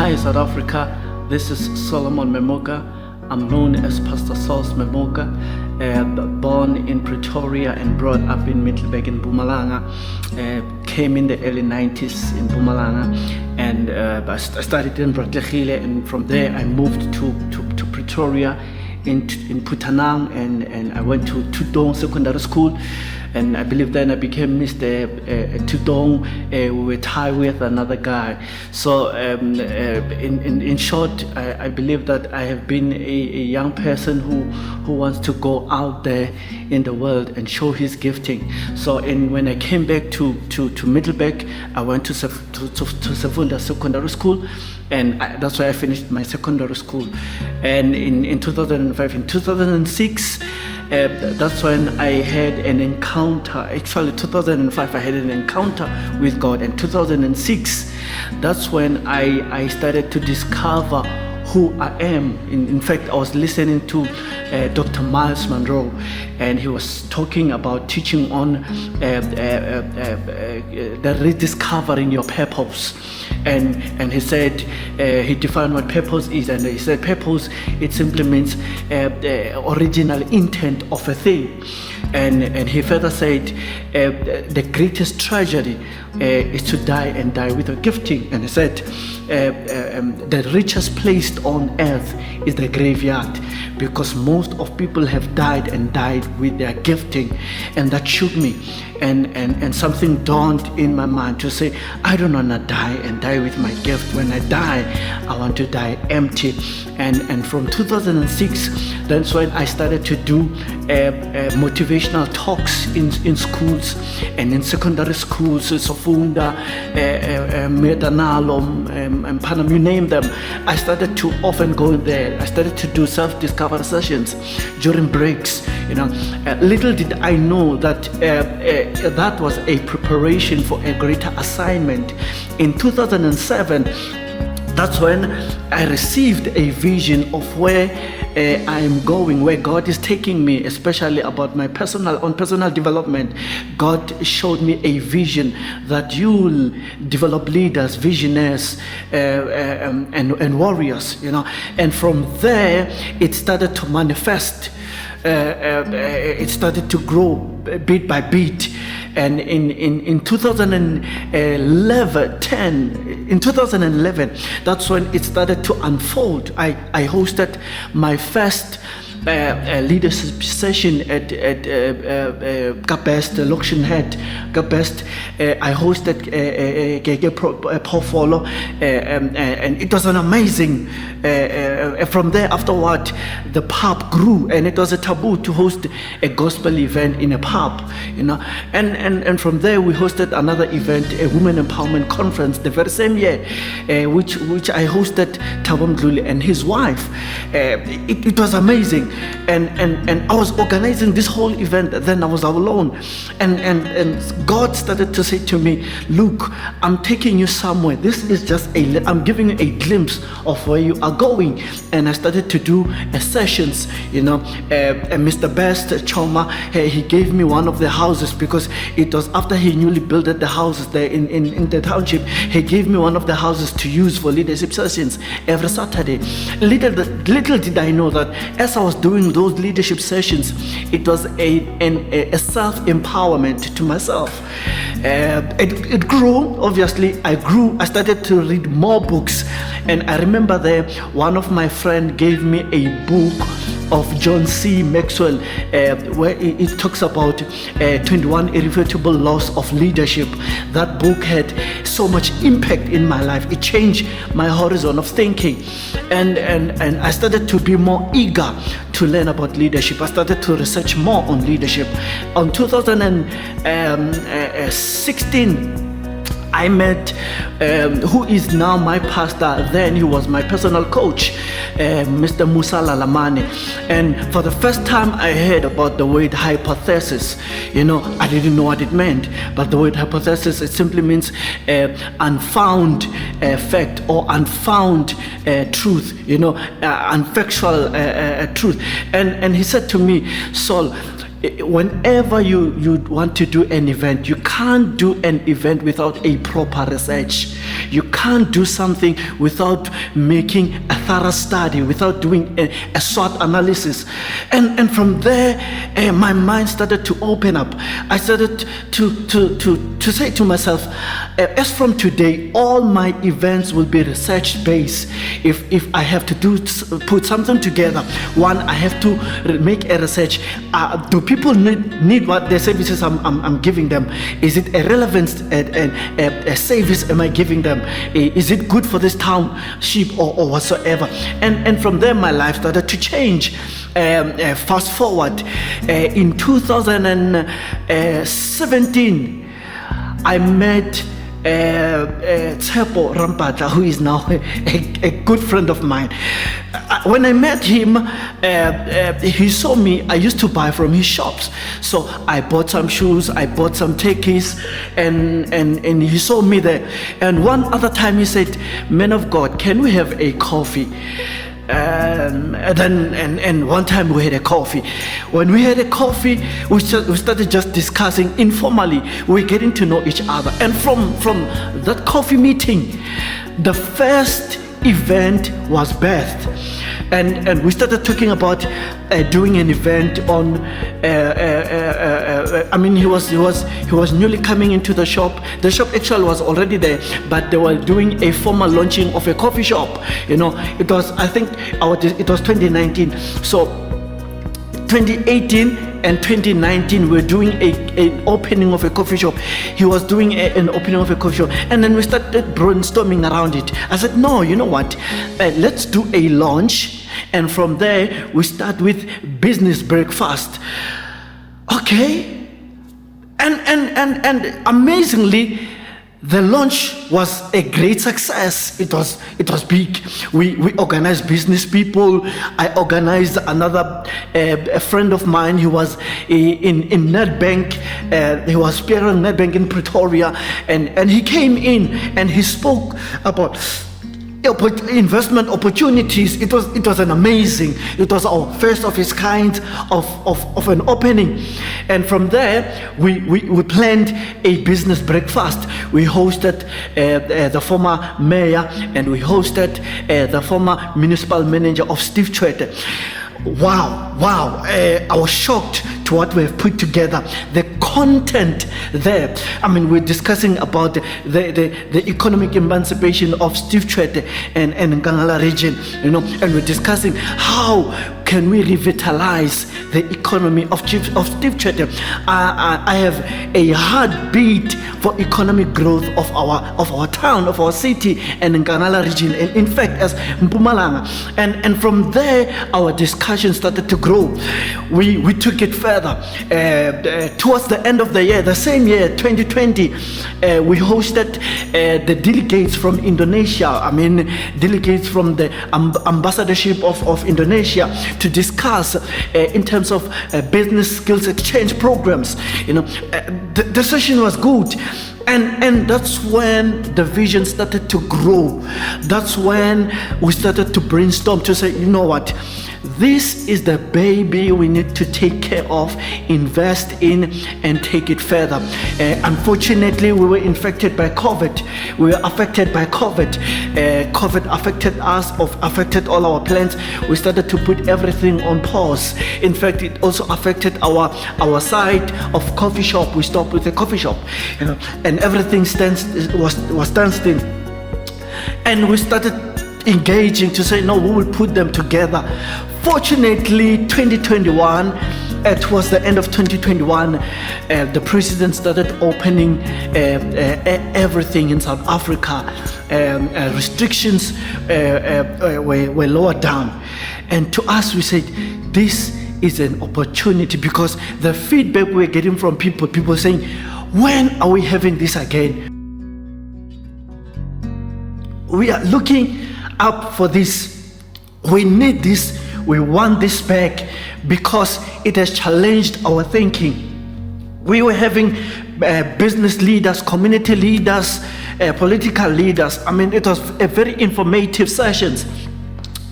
Hi, South Africa. This is Solomon Memoka. I'm known as Pastor Saul's Memoka. Born in Pretoria and brought up in Middelburg in Mpumalanga. Came in the early 90s in Mpumalanga, and I studied in Bratislava, and from there I moved to Pretoria in Putanang, and I went to Tudong Secondary School. And I believe then I became Mr. Tudong. We were tied with another guy. So in short, I believe that I have been a young person who wants to go out there in the world and show his gifting. So when I came back to Middelburg, I went to Sefunda Secondary School, and that's where I finished my secondary school. And in 2005, in 2006, that's when I had an encounter. Actually, 2005, I had an encounter with God. And 2006, that's when I started to discover who I am. In fact, I was listening to Dr. Miles Monroe, and he was talking about teaching on the rediscovering your purpose. And he said, he defined what purpose is, and he said purpose, it simply means original intent of a thing. And he further said, the greatest tragedy is to die and die with a gifting. And he said, the richest place on earth is the graveyard, because most of people have died and died with their gifting. And that shook me, and something dawned in my mind to say, I don't want to die and die with my gift. When I die, I want to die empty. And from 2006, that's when I started to do motivational talks in schools and in secondary schools, Sofunda, Medanalo, and Panam, you name them. I started to often go there. I started to do self-discovery sessions during breaks. Little did I know that that was a preparation for a greater assignment. In 2007, that's when I received a vision of where I am going, where God is taking me, especially about my personal development. God showed me a vision that you'll develop leaders, visionaries, and warriors, And from there, it started to manifest. It started to grow bit by bit. And in 2011, that's when it started to unfold. I hosted my first leadership session at Kapest, Lokshin Head, Kapest. I hosted Pofolo, and it was an amazing. From there, afterward, the pub grew, and it was a taboo to host a gospel event in a pub, And from there, we hosted another event, a women empowerment conference, the very same year, which I hosted Thabo Mdluli and his wife. It was amazing. And I was organizing this whole event. Then I was alone, and God started to say to me, "Look, I'm taking you somewhere. This is just I'm giving you a glimpse of where you are going." And I started to do sessions. Mr. Best Choma, he gave me one of the houses, because it was after he newly built the houses there in the township. He gave me one of the houses to use for leadership sessions every Saturday. Little did I know that as I was doing those leadership sessions, it was a self-empowerment to myself. It grew. Obviously, I grew. I started to read more books, and I remember there one of my friends gave me a book of John C. Maxwell, where it talks about 21 irrefutable laws of leadership. That book had so much impact in my life. It changed my horizon of thinking, and I started to be more eager to learn about leadership. I started to research more on leadership. On 2016, I met who is now my pastor. Then he was my personal coach, Mr. Musa Lalamane. And for the first time, I heard about the word hypothesis. I didn't know what it meant, but the word hypothesis, it simply means unfound fact or unfound truth, unfactual truth. And he said to me, Saul, whenever you want to do an event, you can't do an event without a proper research. You can't do something without making a thorough study, without doing a SWOT analysis. And from there, my mind started to open up. I started to say to myself, as from today, all my events will be research based. If I have to put something together, one, I have to make a research. Do people need what the services I'm giving them? Is it a relevant a service am I giving them? Is it good for this township or whatsoever? And from there, my life started to change. Fast forward, in 2017, I met Tsepo Rampata, who is now a good friend of mine. When I met him, he saw me. I used to buy from his shops, so I bought some shoes, I bought some techies, and he saw me there. And one other time he said, "Man of God, can we have a coffee?" And one time we had a coffee. When we had a coffee, we started just discussing informally. We're getting to know each other, and from that coffee meeting, the first event was birthed, and we started talking about doing an event on. I mean, he was newly coming into the shop. The shop actually was already there, but they were doing a formal launching of a coffee shop. It was, I think, it was 2019. So 2018 and 2019 we're doing an opening of a coffee shop. He was doing an opening of a coffee shop, and then we started brainstorming around it. I said, no, you know what, let's do a launch, and from there we start with business breakfast. Okay, and amazingly, the launch was a great success. It was big. We organized business people. I organized another a friend of mine. He was in Nedbank. He was spearheading Nedbank in Pretoria, and he came in and he spoke about investment opportunities. It was an amazing. It was our first of its kind of an opening, and from there we planned a business breakfast. We hosted the former mayor, and we hosted the former municipal manager of Steve Tshwete. Wow, I was shocked to what we have put together. The content there, I mean, we're discussing about the economic emancipation of Steve Tshwete and Nkangala region, and we're discussing how can we revitalize the economy of Steve Tshwete. I have a heartbeat for economic growth of our town, of our city, and Nkangala region, and in fact as Mpumalanga. And from there, our discussion started to grow. We took it further. Towards the end of the year, the same year, 2020, we hosted the delegates from Indonesia. I mean, delegates from the ambassadorship of Indonesia to discuss in terms of business skills exchange programs. The session was good. And that's when the vision started to grow. That's when we started to brainstorm to say, you know what, this is the baby we need to take care of, invest in, and take it further. Unfortunately, we were infected by COVID. We were affected by COVID. COVID affected us, affected all our plans. We started to put everything on pause. In fact, it also affected our side of coffee shop. We stopped with the coffee shop, and everything was standstill. And we started engaging to say, no, we will put them together. Fortunately, 2021, towards the end of 2021, the president started opening everything in South Africa. Restrictions were lowered down. And to us, we said, this is an opportunity, because the feedback we're getting from people saying, when are we having this again? We are looking up for this. We need this. We want this back, because it has challenged our thinking. We were having business leaders, community leaders, political leaders. I mean, it was a very informative sessions.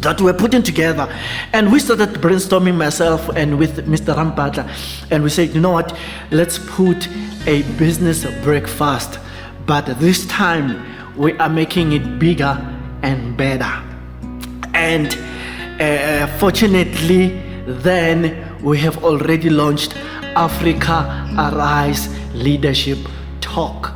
that we're putting together. And we started brainstorming, myself and with Mr. Rampatla, and we said, you know what, let's put a business breakfast, but this time we are making it bigger and better. And fortunately, then we have already launched Africa Arise Leadership Talk